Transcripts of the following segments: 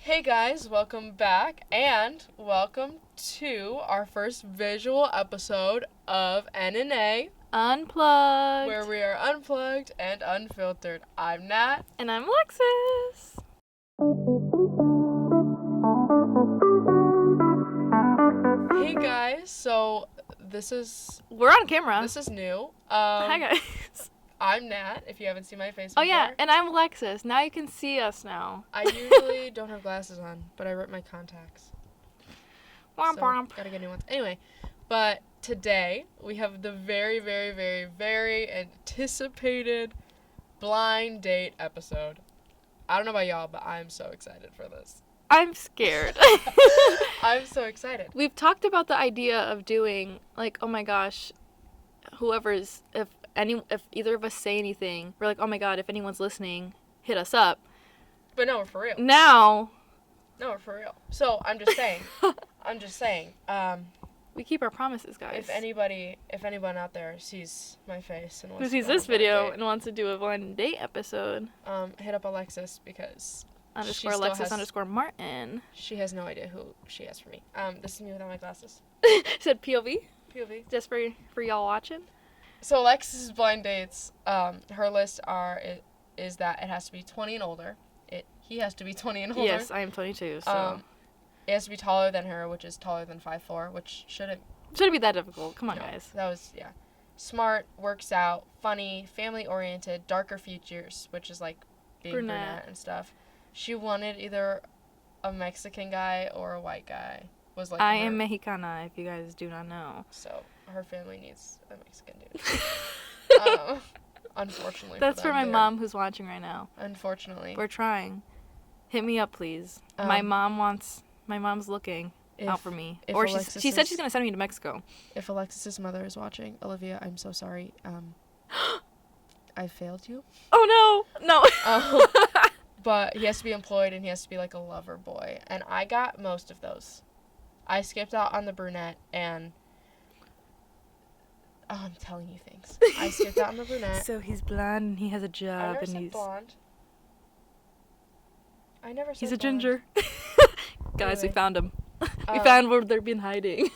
Hey guys, welcome back and welcome to our first visual episode of NNA Unplugged. where we are unplugged and unfiltered. I'm Nat. And I'm Alexis. Hey guys, so We're on camera. This is new. Hi guys. I'm Nat, if you haven't seen my face Oh before. yeah, and I'm Alexis. Now you can see us now. I usually don't have glasses on, but I ripped my contacts. Womp So, womp. gotta get new ones. Anyway, but today we have the very, very, very, very anticipated blind date episode. I don't know about y'all, but I'm so excited for this. I'm scared. I'm so excited. We've talked about the idea of doing, like, oh my gosh, if either of us say anything, we're like, oh my god, if anyone's listening, hit us up. But no, we're for real. Now. No, we're for real. So, I'm just saying, We keep our promises, guys. if anyone out there sees my face and wants Who to sees go on a this blind video date, and wants to do a blind date episode, hit up Alexis because _Alexis _Martin. she has no idea who she has for me. This is me without my glasses. Said POV, POV. just for y'all watching. So Alexis's blind dates, her list is that it has to be 20 and older. He has to be 20 and older. Yes, I am 22, so. It has to be taller than her, which is taller than 5'4", which shouldn't Be that difficult. Come on, no, guys. That was, yeah. Smart, works out, funny, family-oriented, darker features, which is like being brunette and stuff. She wanted either a Mexican guy or a white guy. I am Mexicana, if you guys do not know. So her family needs a Mexican dude. Unfortunately. That's for my mom who's watching right now. Unfortunately. We're trying. Hit me up, please. My mom's looking out for me. Or she said she's going to send me to Mexico. If Alexis's mother is watching, Olivia, I'm so sorry. I failed you. Oh, no. But he has to be employed and he has to be like a lover boy. And I got most of those. I skipped out on the brunette and... Oh, I'm telling you things. I skipped out on the brunette. So he's blonde and he has a job I never and said he's... blonde. I never said He's a blonde. ginger. Guys, Anyway. we found him. We found where they've been hiding.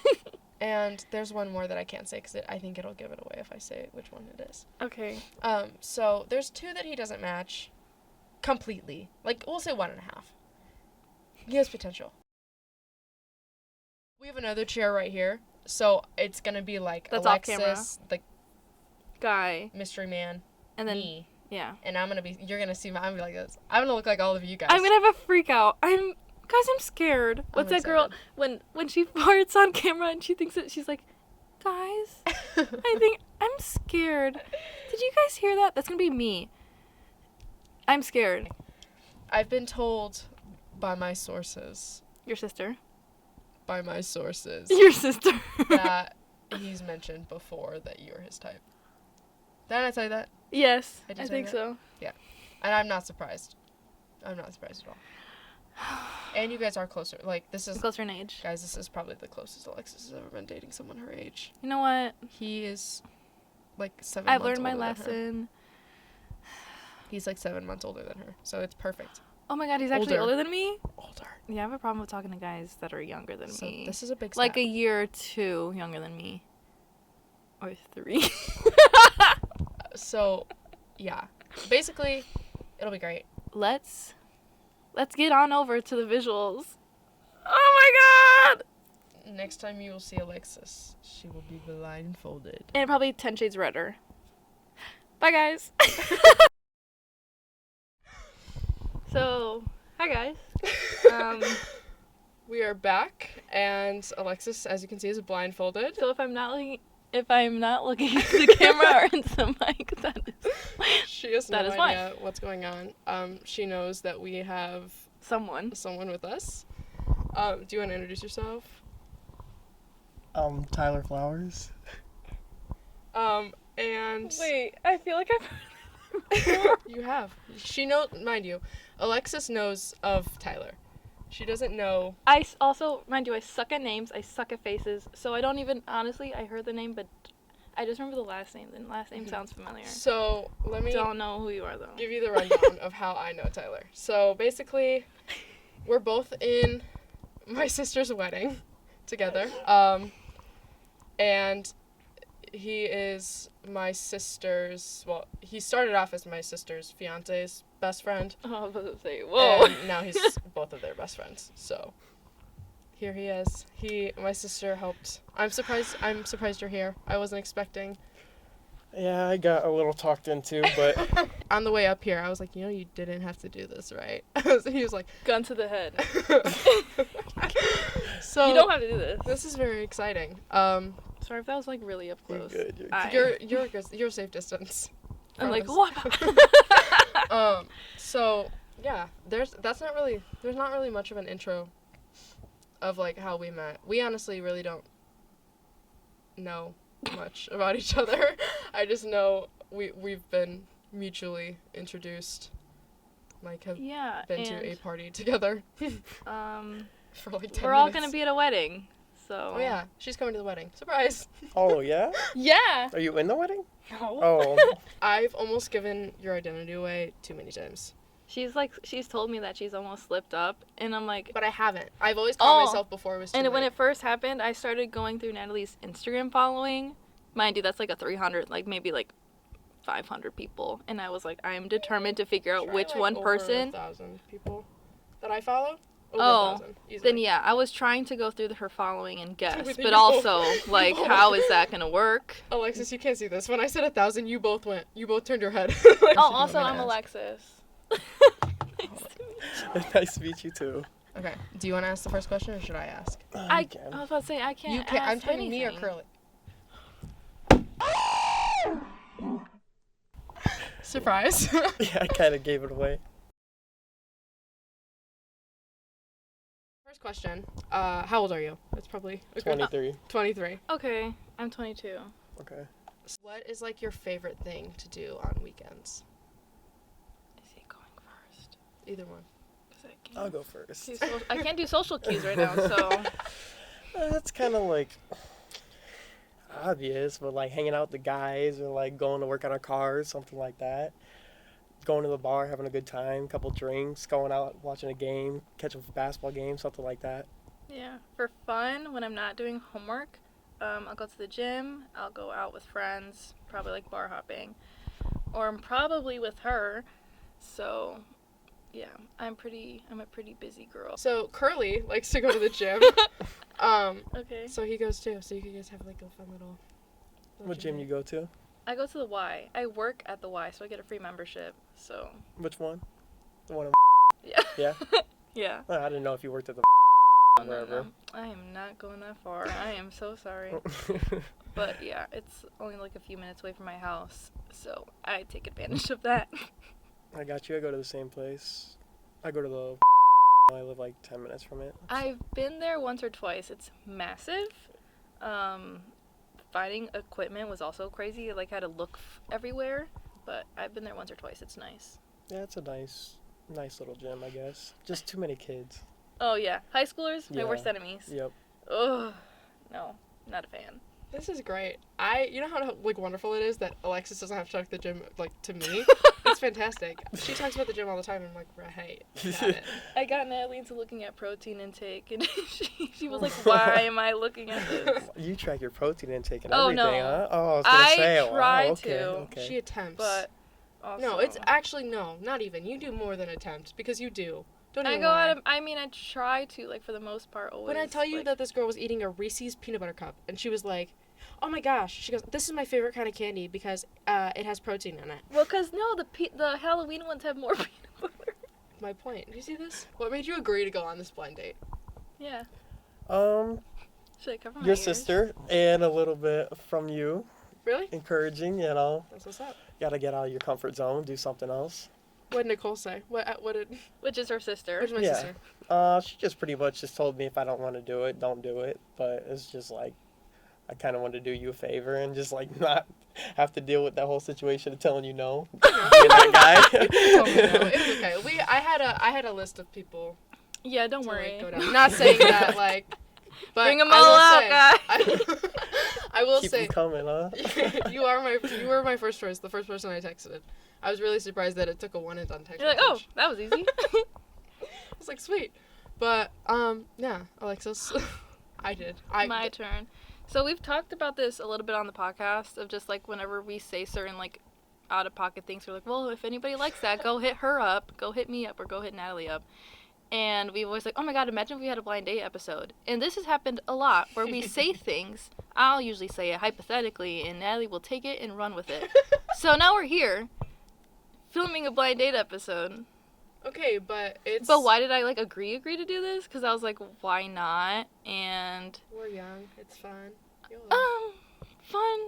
And there's one more that I can't say because I think it'll give it away if I say which one it is. Okay. So there's two that he doesn't match completely. Like, we'll say 1.5. He has potential. We have another chair right here, so it's gonna be like That's Alexis, the guy, mystery man, and then me, yeah. and you're gonna see me. I'm gonna be like this. I'm gonna look like all of you guys. I'm gonna have a freak out. I'm scared. What's that girl when she farts on camera and she thinks that she's like, guys, I think I'm scared. Did you guys hear that? That's gonna be me. I'm scared. I've been told by my sources. Your sister. By my sources. Your sister. That he's mentioned before that you're his type. Didn't I tell you that? Yes, I I think so. Yeah. And I'm not surprised. I'm not surprised at all. And you guys are closer. Like, this is... Closer in age. Guys, this is probably the closest Alexis has ever been dating someone her age. You know what? He is, like, 7 I've months learned my older than her. lesson. He's, like, 7 months older than her. So it's perfect. Oh my god, he's actually older than me? Older. Yeah, I have a problem with talking to guys that are younger than me. This is a big step. Like a year or two younger than me. Or 3. So, yeah. Basically, it'll be great. Let's get on over to the visuals. Oh my god! Next time you will see Alexis, she will be blindfolded. And probably 10 shades redder. Bye, guys. So, hi, guys. We are back, and Alexis, as you can see, is blindfolded. So if I'm not looking at the camera or into the mic, that is... She has no That is idea what's going on. She knows that we have someone with us. Do you want to introduce yourself? Tyler Flowers. And... Wait, I feel like I've... You have. She knows, mind you, Alexis knows of Tyler. She doesn't know. I also, mind you, I suck at names, I suck at faces, so I don't even, honestly, I heard the name, but I just remember the last name. The last name sounds familiar. So, let me... Don't know who you are, though. Give you the rundown of how I know Tyler. So, basically, we're both in my sister's wedding together. And he is my sister's, well, he started off as my sister's fiance's best friend. Oh, I was about to say, whoa. And now he's both of their best friends. So here he is. My sister helped. I'm surprised you're here. I wasn't expecting. Yeah, I got a little talked into, but On the way up here, I was like, you didn't have to do this, right? He was like, Gun to the head. so You don't have to do this. this is very exciting. Sorry if that was like really up you're close. good. You're safe distance. I'm from like, us. what? So yeah, there's not really much of an intro of like how we met. We honestly really don't know much about each other. I just know we've been mutually introduced, like have Yeah, been to a party together for like 10 we're all minutes. gonna be at a wedding, so. Oh yeah, she's coming to the wedding. Surprise! Oh, yeah? Yeah. Are you in the wedding? No. Oh. I've almost given your identity away too many times, She's told me that she's almost slipped up, and I'm like. but I haven't. I've always caught Oh. myself before it was too And when late. it first happened, I started going through Natalie's Instagram following. Mind you, that's like a 300, like maybe like 500 people, and I was like, I'm determined to figure out Try, which like, one over person. 1,000 people that I follow. Over Oh, 1,000, easily. Then yeah, I was trying to go through her following and guess, Everything but you also both- like, you how both- is that gonna work? Alexis, you can't see this. When I said 1,000, you both turned your head. Oh, also I'm gonna Alexis. Nice to meet you, too. Okay. Do you want to ask the first question, or should I ask? I You can. was about to say I can't. You can. I'm ask talking me or anything. Curly. Surprise. Yeah, I kind of gave it away. First question. How old are you? That's probably a good- 23. 23. Okay, I'm 22. Okay. What is like your favorite thing to do on weekends? Is he going first? Either one. 'Cause I can't I'll go first. I can't do social cues right now, so. That's kind of like obvious, but like hanging out with the guys or like going to work on our cars, something like that. Going to the bar, having a good time, couple drinks, going out, watching a game, catching a basketball game, something like that. Yeah, for fun, when I'm not doing homework, I'll go to the gym, I'll go out with friends, probably like bar hopping, or I'm probably with her, so yeah, I'm a pretty busy girl. So Curly likes to go to the gym. Okay. So he goes too. So you guys have like a fun little What gym you go to? I go to the Y. I work at the Y, so I get a free membership, so Which one? The one in yeah. Yeah? Yeah. I didn't know if you worked at the No, wherever. no. I am not going that far. I am so sorry. But yeah, it's only like a few minutes away from my house, so I take advantage of that. I got you. I go to the same place. I go to the I live like 10 minutes from it. I've been there once or twice. It's massive. Finding equipment was also crazy. I had to look everywhere, but I've been there once or twice. It's nice. Yeah, it's a nice little gym, I guess. Just too many kids. Oh yeah, high schoolers, my Yeah. worst enemies. Yep. Ugh, no, not a fan. This is great. You know how like wonderful it is that Alexis doesn't have to talk to the gym like to me. It's fantastic. She talks about the gym all the time. And I'm like, right, got it. I got Natalie into looking at protein intake, and she was like, "Why am I looking at this?" You track your protein intake and Oh, everything, no. huh? Oh, I was gonna say, try wow, okay, to. okay. She attempts. But also, No, it's actually no, not even. You do more than attempt because you do. Don't I even go lie. out of. I mean, I try to for the most part always. When I tell you that this girl was eating a Reese's peanut butter cup and she was like, "Oh my gosh," she goes, "This is my favorite kind of candy because it has protein in it." Well, cause no, the Halloween ones have more peanut butter. My point. Do you see this? What made you agree to go on this blind date? Yeah. Should I cover my Your ears? sister and a little bit from you, Really? encouraging. That's what's up. Gotta get out of your comfort zone, do something else. What did Nicole say? What did? Which is her sister. Where's my Yeah. sister? She just pretty much just told me if I don't want to do it, don't do it. But it's just like, I kind of want to do you a favor and just like not have to deal with that whole situation of telling you no. Being that guy. Oh, no, it's okay. I had a list of people. Yeah, don't to, worry. Like, go down. Not saying that like. But Bring 'em I all will out, say- guys. I will Keep say. them coming, huh? you were my first choice. The first person I texted. I was really surprised that it took a one and done text. You're like, oh, message. that was easy. I was like, sweet. But, yeah, Alexis. I did. My turn. So we've talked about this a little bit on the podcast of just, like, whenever we say certain, like, out-of-pocket things, we're like, well, if anybody likes that, go hit her up, go hit me up, or go hit Natalie up. And we've always like, oh my god, imagine if we had a blind date episode. And this has happened a lot, where we say things, I'll usually say it hypothetically, and Natalie will take it and run with it. So now we're here, filming a blind date episode. Okay, but it's... But why did I, like, agree to do this? Because I was like, why not? And... We're young. It's fun. Fun.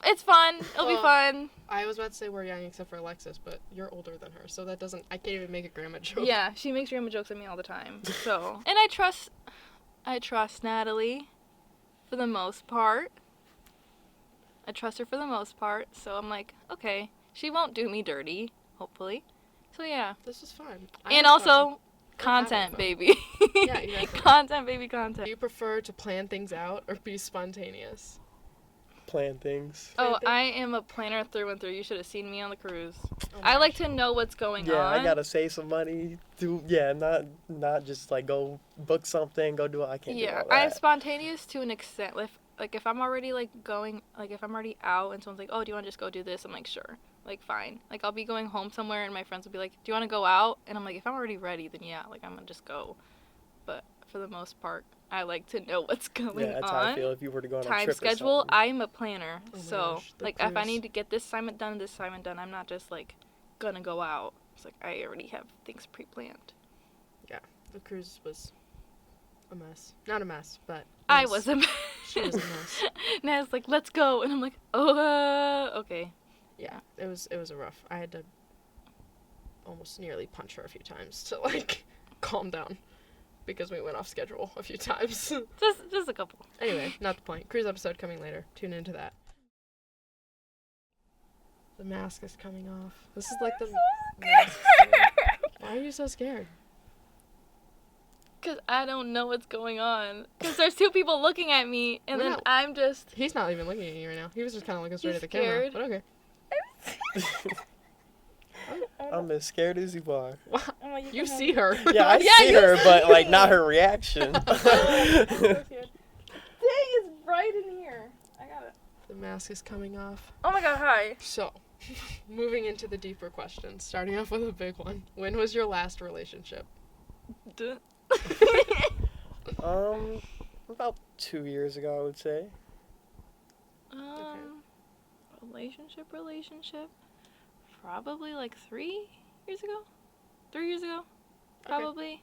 It's fun. It'll be fun. I was about to say we're young except for Alexis, but you're older than her, so that doesn't... I can't even make a grandma joke. Yeah, she makes grandma jokes at me all the time. So... And I trust Natalie for the most part. I trust her for the most part, so I'm like, okay, she won't do me dirty, hopefully. So yeah. This is fun. And also, content, baby. Yeah, exactly. Content, baby, content. Do you prefer to plan things out or be spontaneous? Plan things. I am a planner through and through. You should have seen me on the cruise. I like to know what's going on. Yeah, I gotta save some money. Not just like go book something, go do it. I can't do all that. I'm spontaneous to an extent. If I'm already if I'm already out and someone's like, oh, do you want to just go do this? I'm like, sure. Like, fine. Like, I'll be going home somewhere and my friends will be like, do you want to go out? And I'm like, if I'm already ready, then yeah, like, I'm gonna just go. But for the most part, I like to know what's going on. Yeah, that's how I feel if you were to go on a trip Time schedule, or something. I'm a planner. Oh my So, gosh, like, if I need to get this assignment done, I'm not just, like, gonna go out. It's like, I already have things pre-planned. Yeah, the cruise was a mess. Not a mess, but... I was a mess. She was a mess. Nana's like, let's go. And I'm like, oh, okay. Yeah, it was a rough. I had to almost nearly punch her a few times to, like, calm down. Because we went off schedule a few times. just a couple. Anyway, not the point. Cruise episode coming later. Tune into that. The mask is coming off. This is like the mask. Why are you so scared? Because I don't know what's going on. Because there's two people looking at me, and then I'm just... He's not even looking at you right now. He was just kind of looking straight at the scared. camera. But okay. I'm as scared as you are. Wow. I'm like, You see her. Yeah, I see her, but like not her reaction. Dang, it's bright in here. I got it. The mask is coming off. Oh my god, hi. So, moving into the deeper questions. Starting off with a big one. When was your last relationship? About 2 years ago, I would say. Relationship. Probably like 3 years ago. 3 years ago. Probably.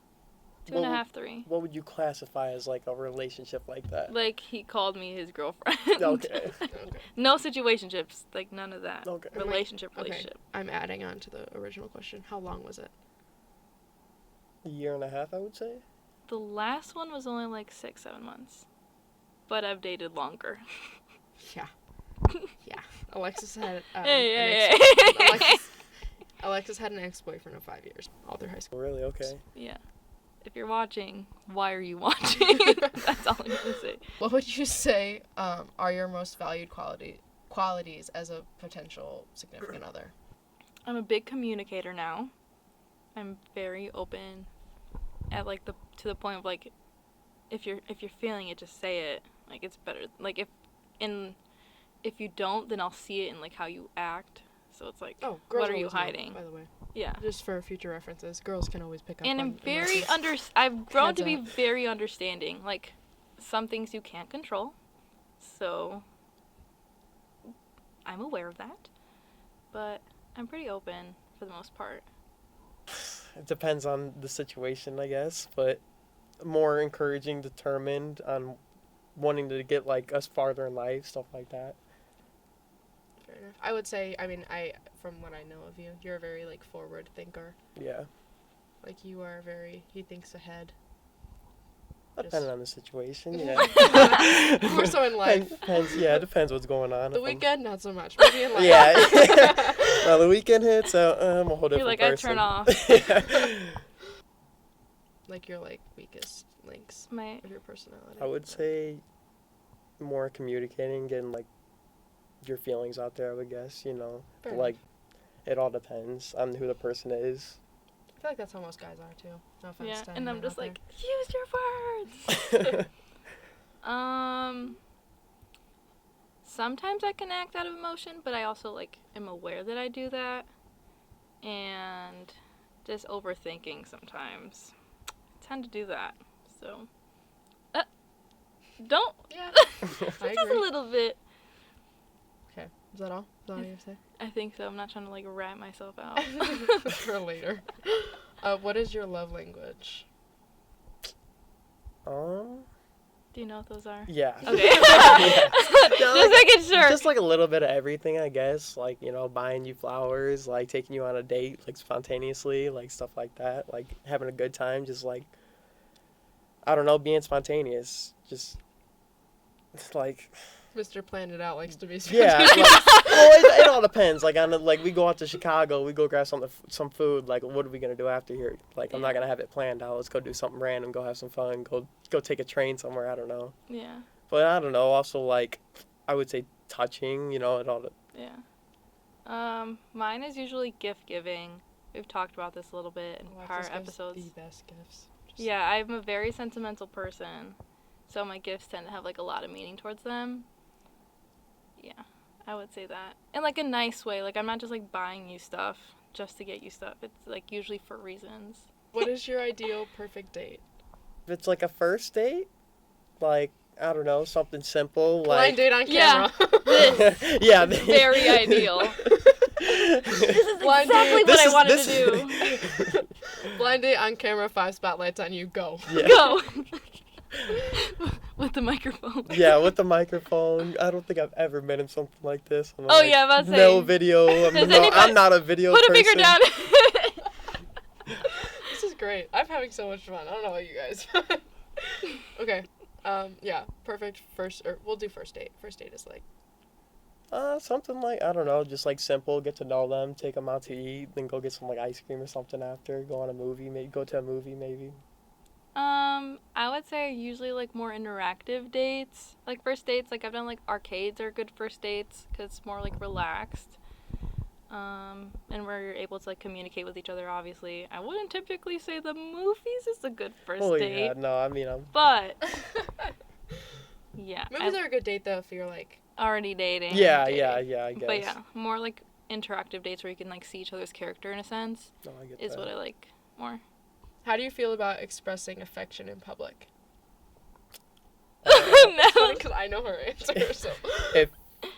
Okay. 2.5, 3. What would you classify as like a relationship like that? Like, he called me his girlfriend. Okay. No situationships. Like, none of that. Okay. Relationship. Okay. I'm adding on to the original question. How long was it? A year and a half, I would say. The last one was only like 6-7 months. But I've dated longer. Yeah. Yeah. Alexis had Alexis had an ex-boyfriend of 5 years, all through high school. Really? Okay. Yeah. If you're watching, why are you watching? That's all I'm gonna say. What would you say are your most valued qualities as a potential significant other? I'm a big communicator now. I'm very open at to the point of like, if you're feeling it, just say it. Like, it's better. Like, if you don't, then I'll see it in like how you act. So it's like, oh, girls what are you always know, hiding? by the way. Yeah. Just for future references, girls can always pick up. And on I'm very emotions. I've grown Heads to be up. very understanding. Like, some things you can't control. So I'm aware of that. But I'm pretty open for the most part. It depends on the situation, I guess, but more encouraging, determined on wanting to get like us farther in life, stuff like that. Fair enough. I would say, from what I know of you, you're a very like forward thinker. Yeah. Like, he thinks ahead. Depending on the situation, yeah. More so in life. It depends what's going on. The weekend, not so much. Maybe in life. Yeah. Well, the weekend hits, I'm a whole different You're like, person. I turn off. Yeah. Like, your like weakest links of your personality. I would say more communicating, getting like your feelings out there, I would guess, Fair like enough. It all depends on who the person is. I feel like that's how most guys are too. No offense Yeah, to and I'm anyone just out like, use your words. Sometimes I can act out of emotion, but I also like am aware that I do that, and just overthinking sometimes. I tend to do that, so don't. Yeah, Just I a agree. little bit. Okay, is that all? Is that all you have to say? I think so. I'm not trying to like rat myself out. For later. What is your love language? Do you know what those are? Yeah. Okay. Yeah. Just making sure. Just like a little bit of everything, I guess. Like, you know, buying you flowers, like taking you on a date, like spontaneously, like stuff like that. Like having a good time, just like, I don't know, being spontaneous. Just like, Mr. Planned It Out likes to be yeah. spontaneous. Like, well, it all depends. Like, like we go out to Chicago, we go grab some food. Like, what are we gonna do after here? Like, I'm not gonna have it planned out. Let's go do something random. Go have some fun. Go take a train somewhere. I don't know. Yeah. But I don't know. Also, like, I would say touching. You know, it all. Yeah. Mine is usually gift giving. We've talked about this a little bit in prior Alexis gives episodes. the best gifts. Yeah, I'm a very sentimental person, so my gifts tend to have like a lot of meaning towards them. Yeah, I would say that. In like a nice way. Like I'm not just like buying you stuff just to get you stuff. It's like usually for reasons. What is your ideal perfect date? If it's like a first date, like, I don't know, something simple, Blind like. date on Yeah. camera. This Yeah. is very ideal. This is Blind exactly date. what I wanted to do. Blind date on camera, 5 spotlights on you, go. Yeah. Go. With the microphone. Yeah, with the microphone. I don't think I've ever been in something like this. I'm Oh, like, yeah, I was about to no say. video. I'm not a video Put person. a finger down. This is great. I'm having so much fun. I don't know about you guys. Okay. Yeah, perfect first, or we'll do first date. First date is like, Something like, I don't know, just like simple, get to know them, take them out to eat, then go get some like ice cream or something after, go on a movie, maybe go to a movie maybe. I would say usually like more interactive dates. Like first dates, like I've done like arcades are good first dates because it's more like relaxed. And we're able to like communicate with each other. Obviously, I wouldn't typically say the movies is a good first date. Yeah, no, I mean, But yeah, movies are a good date though if you're like already dating. yeah, dating. I guess. But yeah, more like interactive dates where you can like see each other's character in a sense No, I get is that. what I like more. How do you feel about expressing affection in public? No. Because I know her answer. So.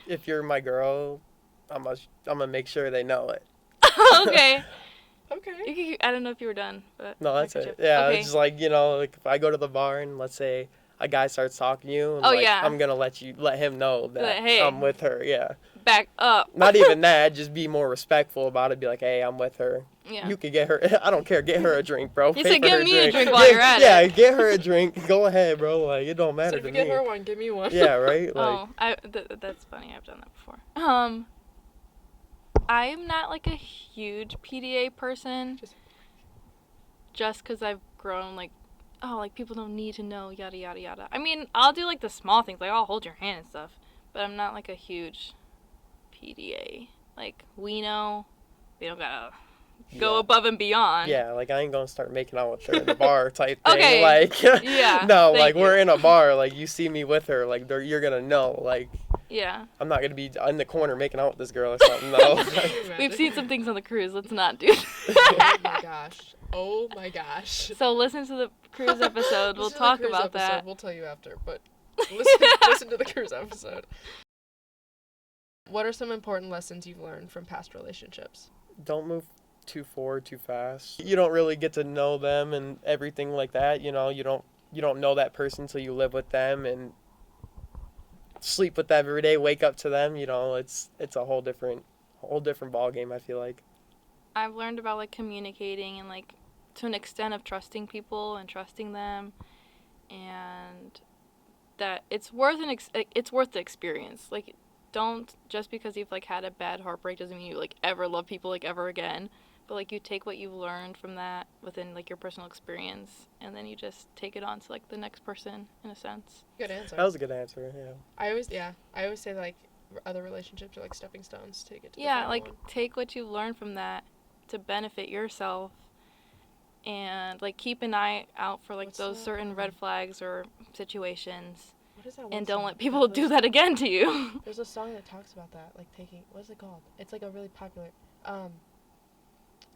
If you're my girl, I'm gonna make sure they know it. Okay. Okay. I don't know if you were done, but No, that's I it. could- Yeah, okay. it's just like, you know, like if I go to the bar and let's say a guy starts talking to you, and Oh, like, yeah. I'm gonna let him know that Like, hey. I'm with her. Yeah. Back up. Not even that, just be more respectful about it. Be like, hey, I'm with her. Yeah. You could get her. I don't care. Get her a drink, bro. He Pay said, for "Give her me a drink while you're at yeah, it." get her a drink. Go ahead, bro. Like it don't So matter if to you me. get her one, give me one. Yeah, right. Like, Oh, that's funny. I've done that before. I'm not like a huge PDA person. Just because I've grown like, oh, like people don't need to know yada yada yada. I mean, I'll do like the small things, like I'll hold your hand and stuff, but I'm not like a huge PDA. Like we know, we don't gotta go yeah. above and beyond. Yeah, like I ain't gonna start making out with her in the bar type thing. Okay. Like, Yeah, no, thank like you. we're in a bar. Like you see me with her. Like you're gonna know. Like Yeah. I'm not gonna be in the corner making out with this girl or something. No. We've seen some things on the cruise. Let's not do Oh my gosh. Oh my gosh. So listen to the cruise episode. We'll Listen to the talk cruise about episode. that. We'll tell you after, but listen to the cruise episode. What are some important lessons you've learned from past relationships? Don't move too forward too fast. You don't really get to know them and everything like that. You know, you don't know that person till you live with them and sleep with them every day, wake up to them. You know, it's a whole different ball game. I feel like. I've learned about like communicating and like to an extent of trusting people and trusting them, and that it's worth it's worth the experience. Like, don't just because you've like had a bad heartbreak doesn't mean you like ever love people like ever again. But like you take what you've learned from that within like your personal experience, and then you just take it on to like the next person in a sense. Good answer. That was a good answer. Yeah. I always say like other relationships are like stepping stones to get to the Yeah, final like one. take what you've learned from that to benefit yourself, and like keep an eye out for like What's those that? certain red flags or situations, What is that one and don't song? let people do that again to you. There's a song that talks about that, like taking. What is it called? It's like a really popular.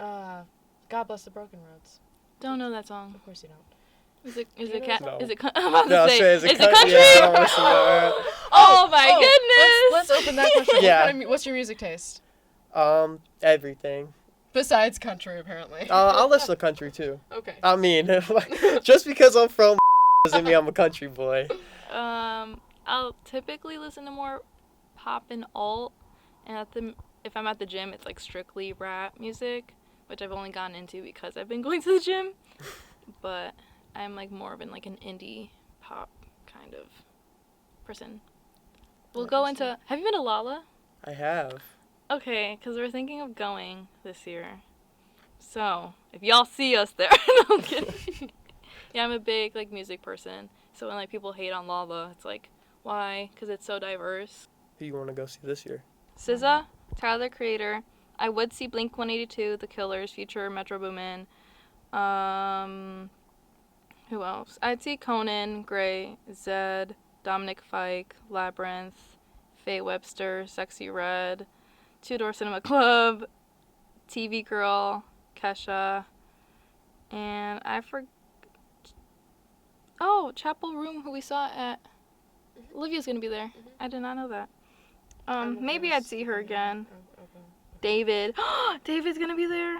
God Bless the Broken Roads. Don't know that song. Of course you don't. Is it Do you is it know cat? that song? Is it? I'm about to No, say. say, Is it cut- country? Yeah, I don't listen to that. Oh my goodness! Let's open that question. Yeah. What's your music taste? Everything. Besides country, apparently. I'll listen to country too. Okay. I mean, just because I'm from doesn't mean I'm a country boy. I'll typically listen to more pop and alt, and if I'm at the gym, it's like strictly rap music, which I've only gotten into because I've been going to the gym. But I'm like more of an indie pop kind of person. We'll go into. Have you been to Lala? I have. Okay, because we're thinking of going this year. So, if y'all see us there, no, I'm kidding. Yeah, I'm a big, music person. So when, people hate on Lala, it's like, why? Because it's so diverse. Who you want to go see this year? SZA, Tyler, the Creator. I would see Blink-182, The Killers, Future, Metro Boomin. Who else? I'd see Conan, Gray, Zed, Dominic Fike, Labyrinth, Faye Webster, Sexy Red, Two Door Cinema Club, TV Girl, Kesha, and Chapel Room, who we saw at. Olivia's gonna be there. I did not know that. Maybe I'd see her again. David. David's gonna be there.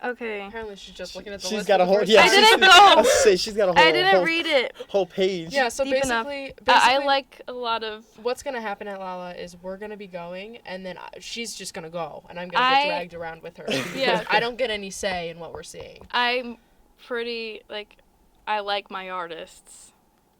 Okay. Apparently she's just looking at the She's list. got a for the whole. first Yeah, I time. didn't go. I was gonna say she's got a whole. I didn't read it. Whole page. Yeah, so Deep enough. basically, I like a lot of. what's gonna happen at Lala is we're gonna be going, and then she's just gonna go, and I'm gonna get dragged around with her. Yeah. I don't get any say in what we're seeing. I'm pretty I like my artists,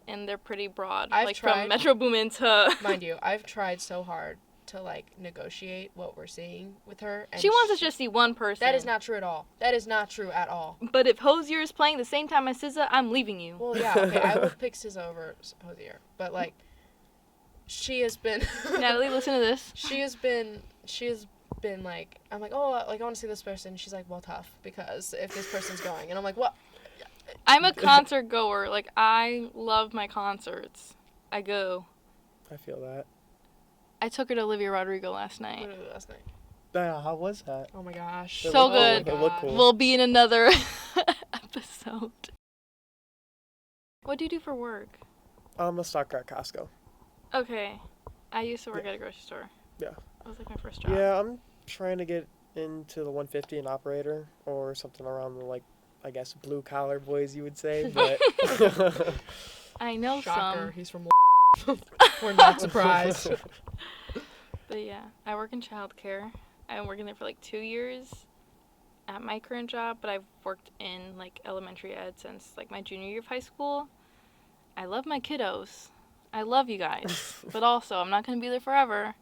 and they're pretty broad. I've tried. From Metro Boomin to. Mind you, I've tried so hard to negotiate what we're seeing with her. And She wants to just see one person. That is not true at all. That is not true at all. But if Hosier is playing the same time as SZA, I'm leaving you. Well, yeah, okay, I would pick SZA over Hosier, but she has been. Natalie, listen to this. She has been I'm like, oh, I want to see this person. She's like, well, tough, because if this person's going, and I'm like, what? I'm a concert goer. I love my concerts. I go. I feel that. I took her to Olivia Rodrigo last night. Literally last night. How was that? Oh my gosh. It So looked- good. It looked cool. We'll be in another episode. What do you do for work? I'm a stocker at Costco. Okay. I used to work at a grocery store. Yeah. That was my first job. Yeah, I'm trying to get into the 150 and operator or something around the I guess blue collar boys you would say, but I know Shocker. some. He's from. We're not surprised. But yeah, I work in childcare. I've been working there for 2 years at my current job, but I've worked in elementary ed since my junior year of high school. I love my kiddos. I love you guys. But also, I'm not going to be there forever.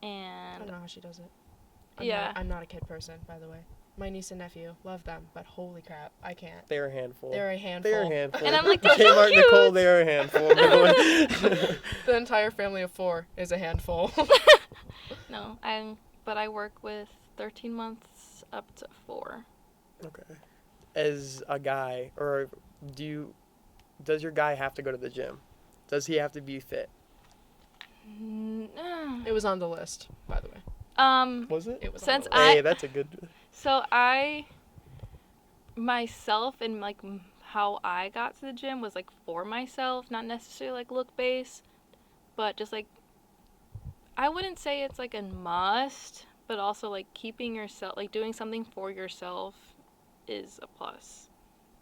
I And don't know how she does it. Yeah. I'm not a kid person, by the way. My niece and nephew, love them, but holy crap, I can't. they're a handful. They're a handful. They're a handful. And I'm like, they're so Kmart, cute. Nicole, they're a handful. The entire family of 4 is a handful. no, but I work with 13 months up to 4. Okay. As a guy, or does your guy have to go to the gym? Does he have to be fit? It was on the list, by the way. Was it? It was Since on the list. Hey, that's a good. So myself and how I got to the gym was for myself, not necessarily look based, but just I wouldn't say it's a must, but also keeping yourself, doing something for yourself is a plus.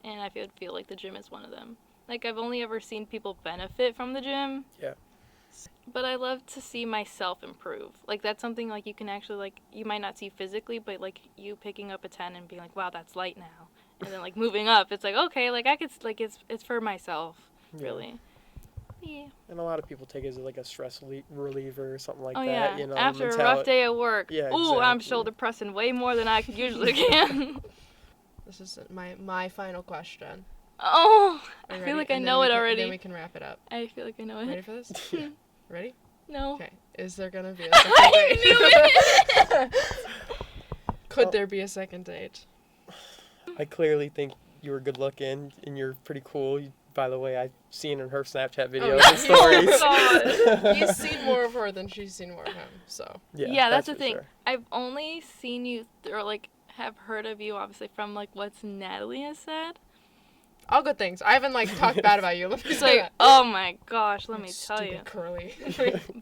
And I feel like the gym is one of them. I've only ever seen people benefit from the gym. Yeah. But I love to see myself improve. That's something you can actually you might not see physically, but you picking up a 10 and being wow, that's light now. And then moving up, it's okay, I could it's for myself, really. Yeah. And a lot of people take it as a stress reliever or something like Oh that. yeah. After a rough day at work. Yeah, Ooh, I'm exactly. shoulder pressing way more than I usually can. This is my final question. Oh, Are I you feel ready? I And know it then already. we can wrap it up. I feel I know it. Ready for this? Yeah. Ready? No. Okay. Is there gonna be a I second knew date? it. Could there be a second date? I clearly think you were good looking and you're pretty cool. By the way, I've seen in her Snapchat videos yeah. and stories. Oh, God. He's seen more of her than she's seen more of him. So Yeah, that's the for thing. sure. I've only seen you, or like, have heard of you, obviously, from like what's Natalie has said. all good things. I haven't like talked bad about you. Let me It's say like, that. oh my gosh, let me tell Stupid you. Curly.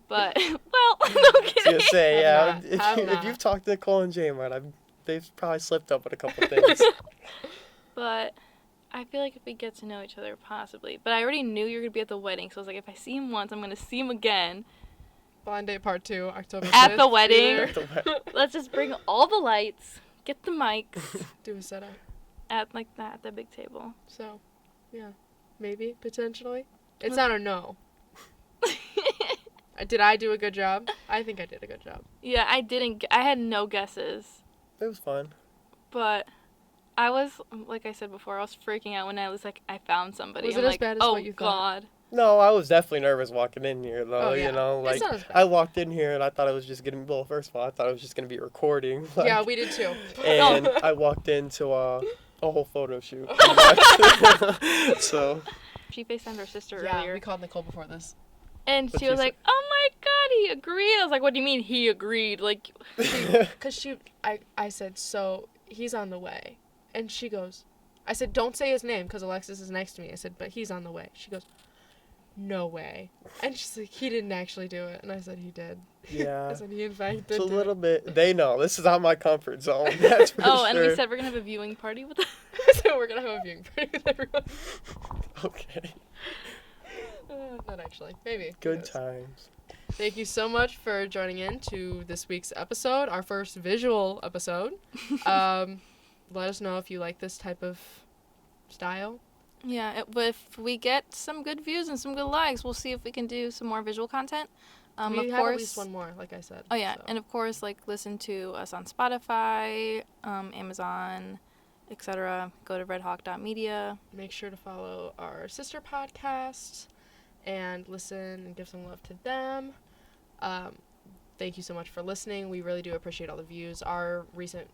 But, well, no I was kidding. gonna say, Have yeah. not, have If not. you've talked to Nicole and Jaymar, they've probably slipped up with a couple things. But I feel like if we get to know each other, possibly. But I already knew you were going to be at the wedding, so I was like, if I see him once, I'm going to see him again. Blind date part 2, October 5th. At the wedding. See you there. Let's just bring all the lights, get the mics Do a setup. at like that, at the big table. So, yeah, maybe potentially. It's not a no. Did I do a good job? I think I did a good job. Yeah, I had no guesses. It was fun. But I was, like I said before, I was freaking out when I was like, I found somebody. Was I'm it as like, bad as oh what you thought? God. No, I was definitely nervous walking in here, though. Oh, yeah. You know, It's like not as bad. I walked in here and I thought it was just gonna. Well, first of all, I thought it was just gonna be a recording. Like, Yeah, we did too. And I walked into a whole photo shoot. So. She FaceTimed her sister Yeah, earlier. we called Nicole before this. And What'd she she was say? like, oh my God, he agreed. I was like, what do you mean he agreed? Like, Because I said, so he's on the way. And she goes, I said, don't say his name because Alexis is next to me. I said, but he's on the way. She goes, no way. And she's like, he didn't actually do it. And I said, he did. Yeah. I said, he in fact did It's a do little it. bit. They know this is out my comfort zone. That's for oh, sure. and we said we're going to have a viewing party with us. So we're going to have a viewing party with everyone. Okay. Not actually. Maybe. Who Good knows? times. Thank you so much for joining in to this week's episode, our first visual episode. Let us know if you like this type of style. Yeah, if we get some good views and some good likes, we'll see if we can do some more visual content. We Of have course, at least one more, like I said. Oh yeah, so. and of course, like listen to us on Spotify, Amazon, etc. Go to redhawk.media. Make sure to follow our sister podcast and listen and give some love to them. Thank you so much for listening. We really do appreciate all the views. Our recent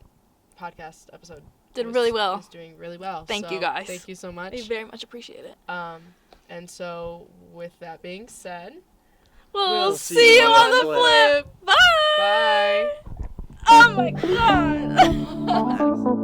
podcast episode Did really well. is doing really well. Thank so you guys. Thank you so much. I very much appreciate it. And so with that being said, We'll see you on the flip. Bye. bye. Oh my God.